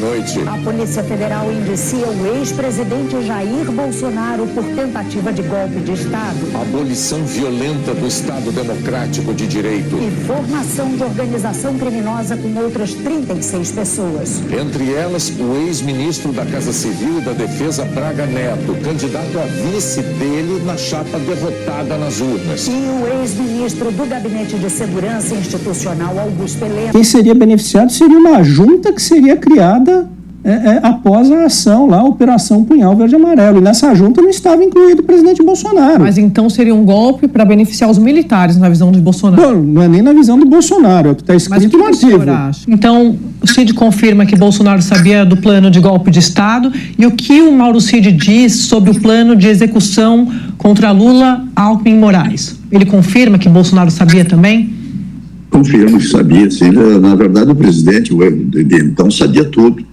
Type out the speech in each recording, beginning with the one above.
noite. A Polícia Federal indicia o ex-presidente Jair Bolsonaro por tentativa de golpe de Estado. Abolição violenta do Estado Democrático de Direito. E formação de organização criminosa com outras 36 pessoas. Entre elas, o ex-ministro da Casa Civil e da Defesa, Braga Neto, candidato a vice dele na chapa derrotada nas urnas. E o ex-ministro do Gabinete de Segurança Institucional, Augusto Heleno. Quem seria beneficiado seria uma junta que seria criada após a ação lá, a Operação Punhal Verde e Amarelo. E nessa junta não estava incluído o presidente Bolsonaro. Mas então seria um golpe para beneficiar os militares, na visão de Bolsonaro? Não é nem na visão do Bolsonaro, é o que está escrito no artigo. Então, o Cid confirma que Bolsonaro sabia do plano de golpe de Estado. E o que o Mauro Cid diz sobre o plano de execução contra Lula, Alckmin e Moraes? Ele confirma que Bolsonaro sabia também? Confirmo que sabia, sim. Na verdade, o presidente, de então, sabia tudo.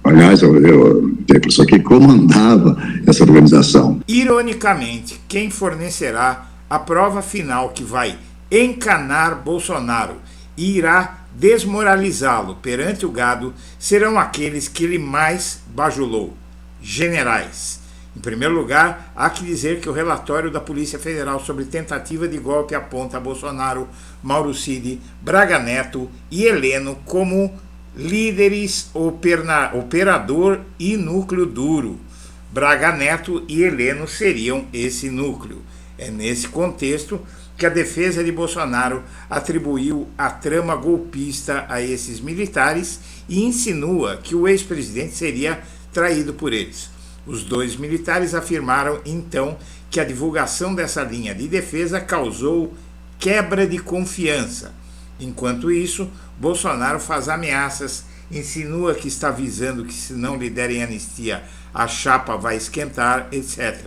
Aliás, eu tenho a impressão que comandava essa organização. Ironicamente, quem fornecerá a prova final que vai encanar Bolsonaro e irá desmoralizá-lo perante o gado serão aqueles que ele mais bajulou: generais. Em primeiro lugar, há que dizer que o relatório da Polícia Federal sobre tentativa de golpe aponta Bolsonaro, Mauro Cid, Braga Neto e Heleno como líderes, operador e núcleo duro. Braga Neto e Heleno seriam esse núcleo. É nesse contexto que a defesa de Bolsonaro atribuiu a trama golpista a esses militares e insinua que o ex-presidente seria traído por eles. Os dois militares afirmaram, então, que a divulgação dessa linha de defesa causou quebra de confiança. Enquanto isso, Bolsonaro faz ameaças, insinua que está avisando que se não lhe derem anistia, a chapa vai esquentar, etc.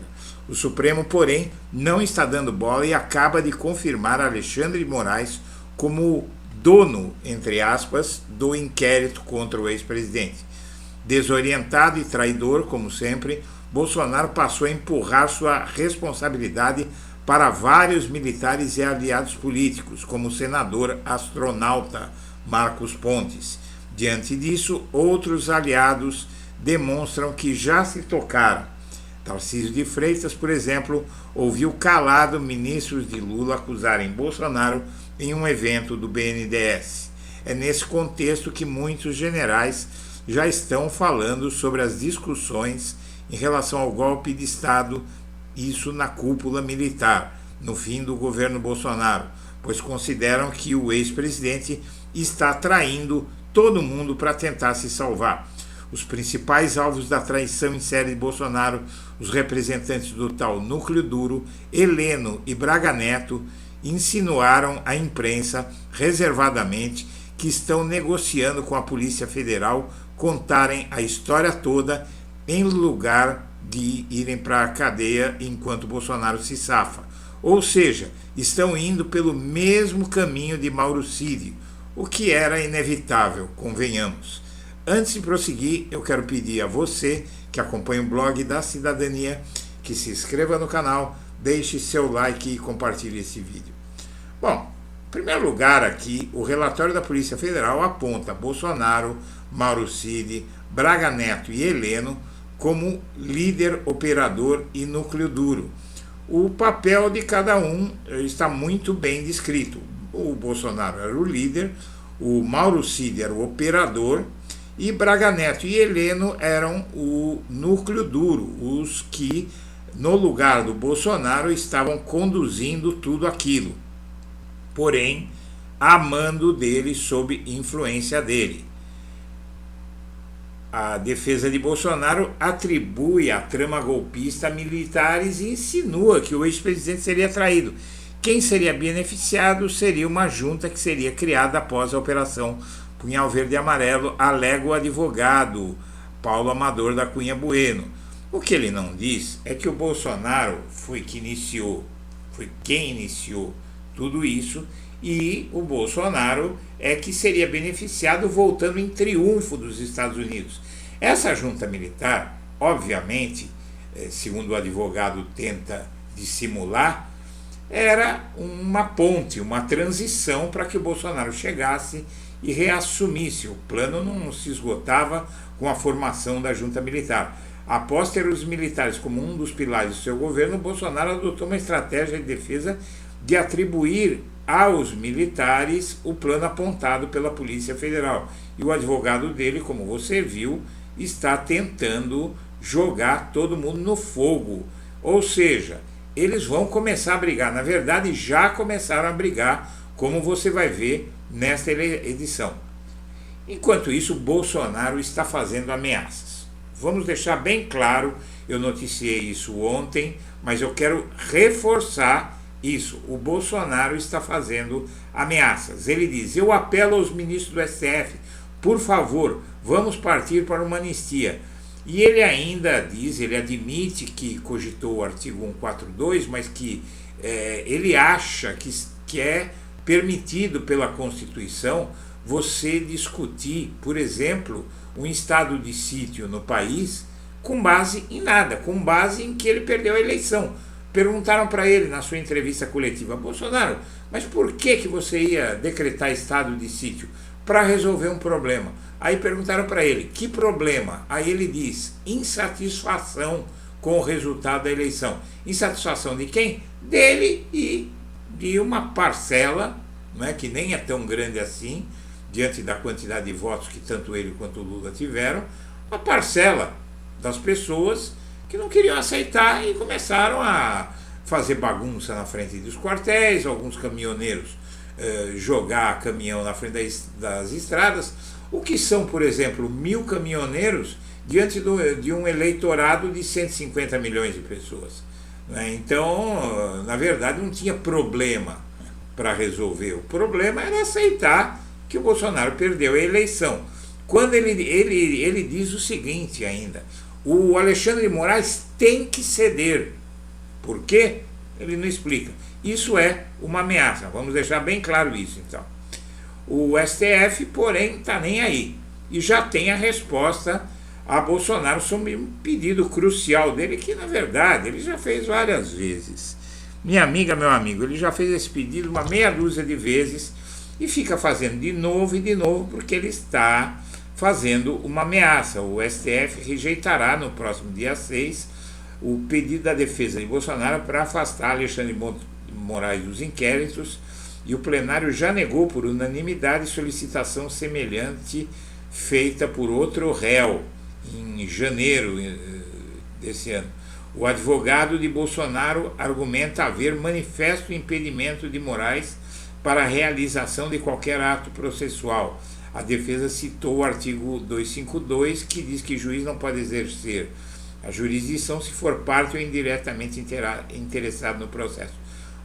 O Supremo, porém, não está dando bola e acaba de confirmar Alexandre de Moraes como dono, entre aspas, do inquérito contra o ex-presidente. Desorientado e traidor, como sempre, Bolsonaro passou a empurrar sua responsabilidade para vários militares e aliados políticos, como o senador astronauta Marcos Pontes. Diante disso, outros aliados demonstram que já se tocaram. Tarcísio de Freitas, por exemplo, ouviu calado ministros de Lula acusarem Bolsonaro em um evento do BNDES. É nesse contexto que muitos generais já estão falando sobre as discussões em relação ao golpe de Estado, isso na cúpula militar, no fim do governo Bolsonaro, pois consideram que o ex-presidente está traindo todo mundo para tentar se salvar. Os principais alvos da traição em série de Bolsonaro, os representantes do tal núcleo duro, Heleno e Braga Neto, insinuaram à imprensa, reservadamente, que estão negociando com a Polícia Federal contarem a história toda em lugar de irem para a cadeia enquanto Bolsonaro se safa. Ou seja, estão indo pelo mesmo caminho de Mauro Cid, o que era inevitável, convenhamos. Antes de prosseguir, eu quero pedir a você que acompanha o blog da Cidadania que se inscreva no canal, deixe seu like e compartilhe esse vídeo. Bom, em primeiro lugar aqui, o relatório da Polícia Federal aponta Bolsonaro, Mauro Cid, Braga Neto e Heleno como líder, operador e núcleo duro. O papel de cada um está muito bem descrito. O Bolsonaro era o líder, o Mauro Cid era o operador e Braga Neto e Heleno eram o núcleo duro, os que, no lugar do Bolsonaro, estavam conduzindo tudo aquilo, porém, a mando dele, sob influência dele. A defesa de Bolsonaro atribui a trama golpista a militares e insinua que o ex-presidente seria traído. Quem seria beneficiado seria uma junta que seria criada após a Operação Punhal Verde e Amarelo, alega o advogado Paulo Amador da Cunha Bueno. O que ele não diz é que o Bolsonaro foi quem iniciou tudo isso, e o Bolsonaro é que seria beneficiado voltando em triunfo dos Estados Unidos. Essa junta militar, obviamente, segundo o advogado tenta dissimular, era uma ponte, uma transição para que o Bolsonaro chegasse e reassumisse. O plano não se esgotava com a formação da junta militar. Após ter os militares como um dos pilares do seu governo, Bolsonaro adotou uma estratégia de defesa de atribuir aos militares o plano apontado pela Polícia Federal. E o advogado dele, como você viu, está tentando jogar todo mundo no fogo. Ou seja, eles vão começar a brigar. Na verdade, já começaram a brigar, como você vai ver nesta edição. Enquanto isso, Bolsonaro está fazendo ameaças. Vamos deixar bem claro, eu noticiei isso ontem, mas eu quero reforçar isso. O Bolsonaro está fazendo ameaças. Ele diz: eu apelo aos ministros do STF, por favor, vamos partir para uma anistia. E ele ainda diz, ele admite que cogitou o artigo 142, mas que ele acha que é permitido pela Constituição você discutir, por exemplo, um estado de sítio no país com base em nada, com base em que ele perdeu a eleição. Perguntaram para ele na sua entrevista coletiva: Bolsonaro, mas por que você ia decretar estado de sítio? Para resolver um problema. Aí perguntaram para ele: que problema? Aí ele diz: insatisfação com o resultado da eleição. Insatisfação de quem? Dele e de uma parcela, não é, que nem é tão grande assim, diante da quantidade de votos que tanto ele quanto o Lula tiveram, uma parcela das pessoas que não queriam aceitar e começaram a fazer bagunça na frente dos quartéis, alguns caminhoneiros jogar caminhão na frente das estradas, o que são, por exemplo, 1.000 caminhoneiros diante de um eleitorado de 150 milhões de pessoas. Né? Então, na verdade, não tinha problema para resolver. O problema era aceitar que o Bolsonaro perdeu a eleição. Quando ele diz o seguinte ainda: o Alexandre de Moraes tem que ceder. Por quê? Ele não explica. Isso é uma ameaça. Vamos deixar bem claro isso, então. O STF, porém, está nem aí. E já tem a resposta a Bolsonaro sobre um pedido crucial dele, que, na verdade, ele já fez várias vezes. Minha amiga, meu amigo, ele já fez esse pedido uma meia dúzia de vezes e fica fazendo de novo e de novo, porque ele está fazendo uma ameaça. O STF rejeitará no próximo dia 6 o pedido da defesa de Bolsonaro para afastar Alexandre de Moraes dos inquéritos, e o plenário já negou por unanimidade solicitação semelhante feita por outro réu em janeiro desse ano. O advogado de Bolsonaro argumenta haver manifesto impedimento de Moraes para a realização de qualquer ato processual. A defesa citou o artigo 252, que diz que o juiz não pode exercer a jurisdição se for parte ou indiretamente interessado no processo.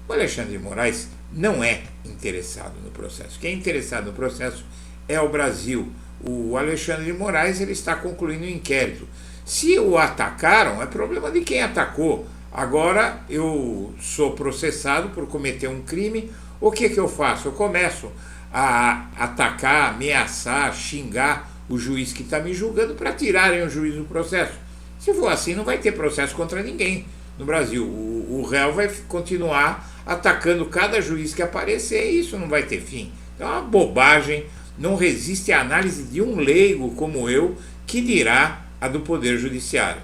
O Alexandre de Moraes não é interessado no processo. Quem é interessado no processo é o Brasil. O Alexandre de Moraes ele está concluindo o inquérito. Se o atacaram, é problema de quem atacou. Agora eu sou processado por cometer um crime. O que eu faço? Eu começo a atacar, ameaçar, xingar o juiz que está me julgando para tirarem o juiz do processo. Se for assim, não vai ter processo contra ninguém no Brasil. O réu vai continuar atacando cada juiz que aparecer e isso não vai ter fim. Então é uma bobagem, não resiste à análise de um leigo como eu, que dirá a do Poder Judiciário.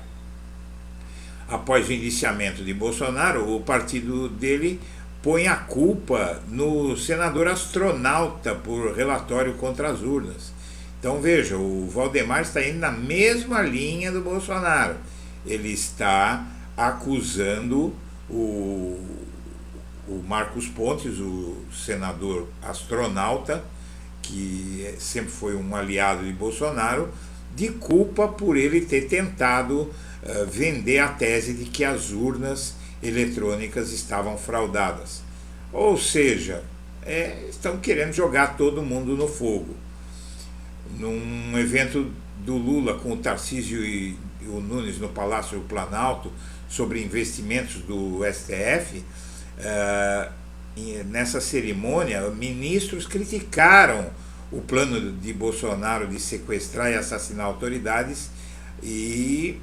Após o indiciamento de Bolsonaro, o partido dele põe a culpa no senador astronauta por relatório contra as urnas. Então veja, o Valdemar está indo na mesma linha do Bolsonaro. Ele está acusando o Marcos Pontes, o senador astronauta, que sempre foi um aliado de Bolsonaro, de culpa por ele ter tentado vender a tese de que as urnas eletrônicas estavam fraudadas. Ou seja, estão querendo jogar todo mundo no fogo. Num evento do Lula com o Tarcísio e o Nunes no Palácio do Planalto sobre investimentos do STF, nessa cerimônia, ministros criticaram o plano de Bolsonaro de sequestrar e assassinar autoridades, e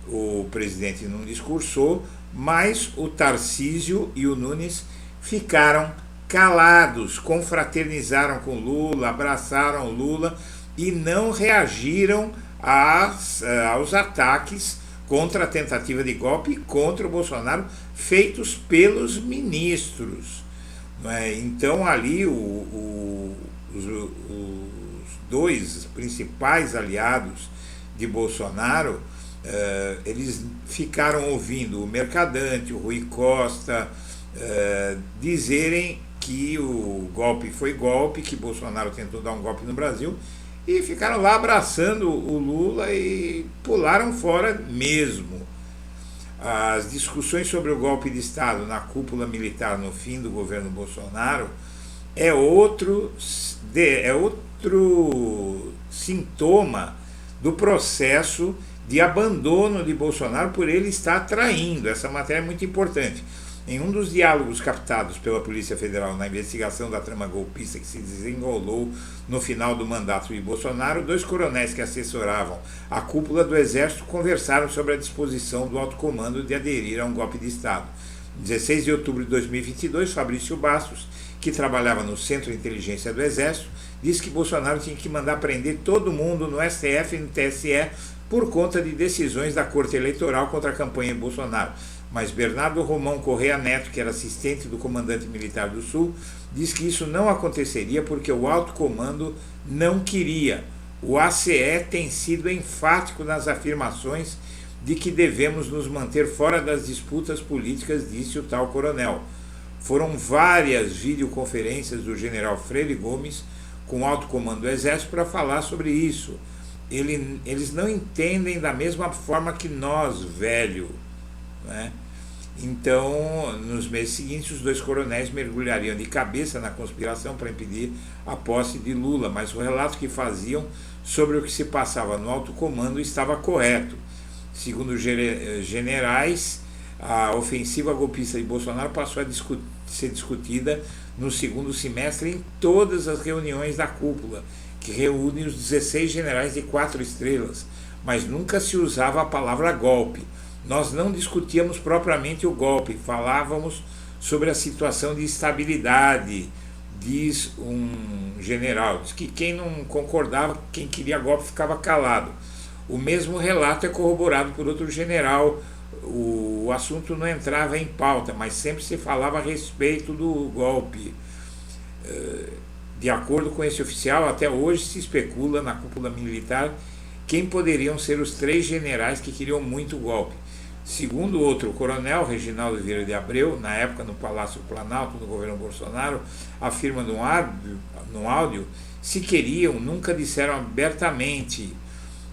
o presidente não discursou, mas o Tarcísio e o Nunes ficaram calados, confraternizaram com Lula, abraçaram Lula e não reagiram aos ataques contra a tentativa de golpe e contra o Bolsonaro feitos pelos ministros. Então ali os dois principais aliados de Bolsonaro, eles ficaram ouvindo o Mercadante, o Rui Costa, dizerem que o golpe foi golpe, que Bolsonaro tentou dar um golpe no Brasil, e ficaram lá abraçando o Lula e pularam fora mesmo. As discussões sobre o golpe de Estado na cúpula militar no fim do governo Bolsonaro é outro sintoma do processo de abandono de Bolsonaro por ele estar traindo. Essa matéria é muito importante. Em um dos diálogos captados pela Polícia Federal na investigação da trama golpista que se desenrolou no final do mandato de Bolsonaro, 2 coronéis que assessoravam a cúpula do Exército conversaram sobre a disposição do alto comando de aderir a um golpe de Estado. Em 16 de outubro de 2022, Fabrício Bastos, que trabalhava no Centro de Inteligência do Exército, disse que Bolsonaro tinha que mandar prender todo mundo no STF e no TSE por conta de decisões da Corte Eleitoral contra a campanha de Bolsonaro. Mas Bernardo Romão Correia Neto, que era assistente do comandante militar do Sul, diz que isso não aconteceria porque o alto comando não queria. O ACE tem sido enfático nas afirmações de que devemos nos manter fora das disputas políticas, disse o tal coronel. Foram várias videoconferências do general Freire Gomes com o alto comando do Exército para falar sobre isso. Eles não entendem da mesma forma que nós, velho. Né? Então, nos meses seguintes, os 2 coronéis mergulhariam de cabeça na conspiração para impedir a posse de Lula, mas o relato que faziam sobre o que se passava no alto comando estava correto. Segundo os generais, a ofensiva golpista de Bolsonaro passou a ser discutida no segundo semestre em todas as reuniões da cúpula, que reúne os 16 generais de 4 estrelas, mas nunca se usava a palavra golpe. Nós não discutíamos propriamente o golpe, falávamos sobre a situação de estabilidade, diz um general. Diz que quem não concordava, quem queria golpe, ficava calado. O mesmo relato é corroborado por outro general. O assunto não entrava em pauta, mas sempre se falava a respeito do golpe. De acordo com esse oficial, até hoje se especula na cúpula militar quem poderiam ser os 3 generais que queriam muito o golpe. Segundo outro coronel, Reginaldo Vieira de Abreu, na época no Palácio Planalto, no governo Bolsonaro, afirma no áudio, se queriam, nunca disseram abertamente.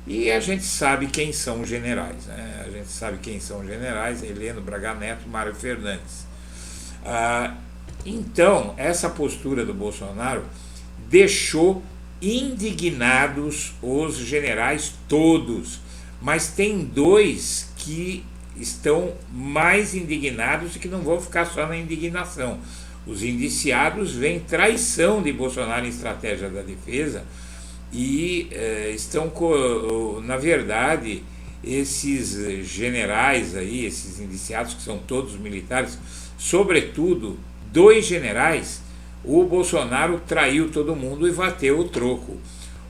E a gente sabe quem são os generais, né? A gente sabe quem são os generais, Heleno, Braga Neto, Mário Fernandes. Então, essa postura do Bolsonaro deixou indignados os generais todos, mas tem 2 que estão mais indignados e que não vão ficar só na indignação. Os indiciados veem traição de Bolsonaro em estratégia da defesa e estão, na verdade, esses generais aí, esses indiciados que são todos militares, sobretudo 2 generais, o Bolsonaro traiu todo mundo e bateu o troco.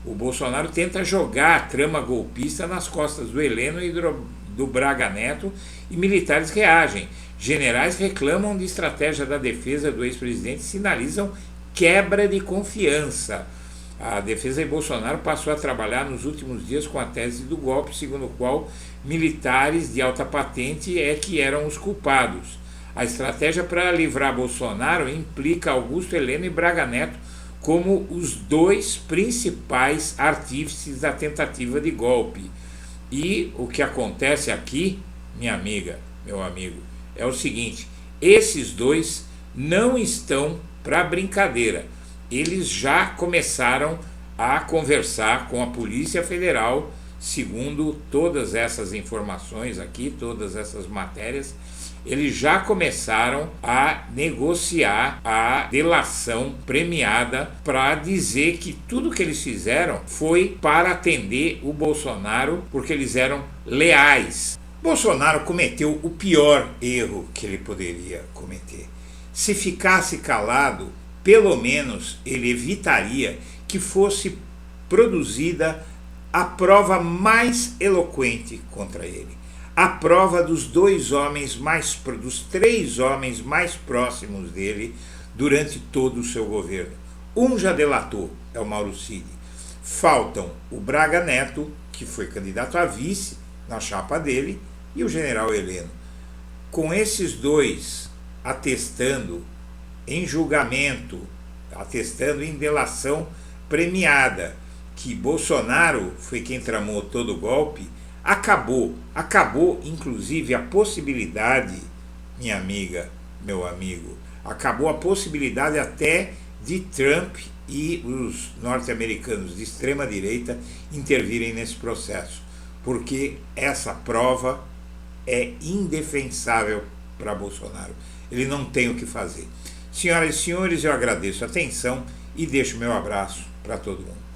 O Bolsonaro tenta jogar a trama golpista nas costas do Heleno e do Braga Neto e militares reagem. Generais reclamam de estratégia da defesa do ex-presidente e sinalizam quebra de confiança. A defesa de Bolsonaro passou a trabalhar nos últimos dias com a tese do golpe, segundo o qual militares de alta patente que eram os culpados. A estratégia para livrar Bolsonaro implica Augusto Heleno e Braga Neto como os 2 principais artífices da tentativa de golpe. E o que acontece aqui, minha amiga, meu amigo, é o seguinte: esses 2 não estão para brincadeira. Eles já começaram a conversar com a Polícia Federal, segundo todas essas informações aqui, todas essas matérias. Eles já começaram a negociar a delação premiada para dizer que tudo que eles fizeram foi para atender o Bolsonaro, porque eles eram leais. Bolsonaro cometeu o pior erro que ele poderia cometer. Se ficasse calado, pelo menos ele evitaria que fosse produzida a prova mais eloquente contra ele. A prova dos três homens mais próximos dele durante todo o seu governo. Um já delatou, é o Mauro Cid. Faltam o Braga Neto, que foi candidato a vice na chapa dele, e o general Heleno. Com esses dois atestando em julgamento, atestando em delação premiada, que Bolsonaro foi quem tramou todo o golpe, acabou inclusive a possibilidade, minha amiga, meu amigo, acabou a possibilidade até de Trump e os norte-americanos de extrema direita intervirem nesse processo, porque essa prova é indefensável para Bolsonaro. Ele não tem o que fazer. Senhoras e senhores, eu agradeço a atenção e deixo meu abraço para todo mundo.